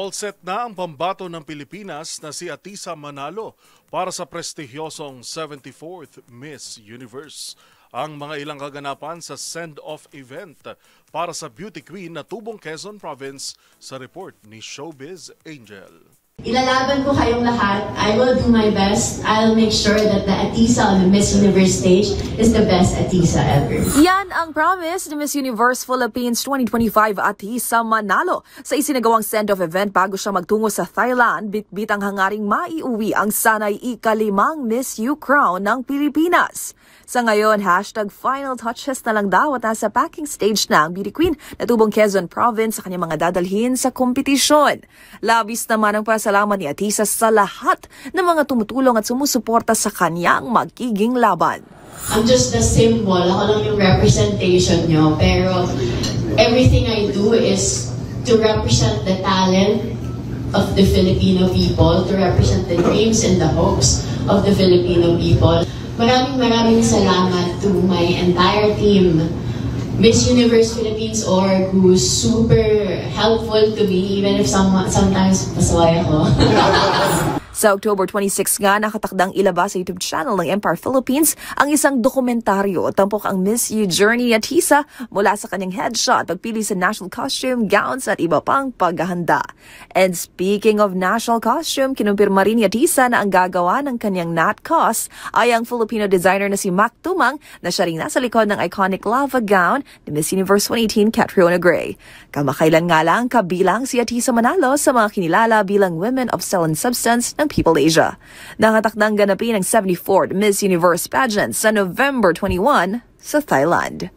All set na ang pambato ng Pilipinas na si Atisa Manalo para sa prestigyosong 74th Miss Universe. Ang mga ilang kaganapan sa send-off event para sa beauty queen na tubong Quezon Province sa report ni Showbiz Angel. Ilalaban ko kayong lahat. I will do my best. I'll make sure that the Atisa on the Miss Universe stage is the best Atisa ever. Yan ang promise ni Miss Universe Philippines 2025 Atisa Manalo sa isinagawang send-off event bago siya magtungo sa Thailand. Bitbit ang hangaring maiuwi ang sanay ika-5 Miss U crown ng Pilipinas. Sa ngayon, #final touches na lang daw at nasa packing stage na ang beauty queen na tubong Quezon Province sa kanyang mga dadalhin sa kompetisyon. Labis naman ang pasalamat ni Atisa sa lahat ng mga tumutulong at sumusuporta sa kanyang magiging laban. I'm just the symbol. Ako lang yung representation nyo. Pero everything I do is to represent the talent of the Filipino people, to represent the dreams and the hopes of the Filipino people. Maraming salamat to my entire team, Miss Universe Philippines org, who's super helpful to me even if sometimes pasaway ako. Sa October 26 nga, nakatakdang ilabas sa YouTube channel ng Empire Philippines ang isang dokumentaryo tampok ang Miss U journey ni Atisa mula sa kanyang headshot, pagpili sa national costume, gowns at iba pang paghahanda. And speaking of national costume, kinumpirma rin ni Atisa na ang gagawa ng kanyang nat cos ay ang Filipino designer na si Mac Tumang na siya rin nasa likod ng iconic lava gown ni Miss Universe 2018 Catriona Gray. Kamakailan nga lang kabilang si Atisa Manalo sa mga kinilala bilang Women of Style and Substance ng People Asia. Nakatakdang ganapin ang 74th Miss Universe pageant sa November 21 sa Thailand.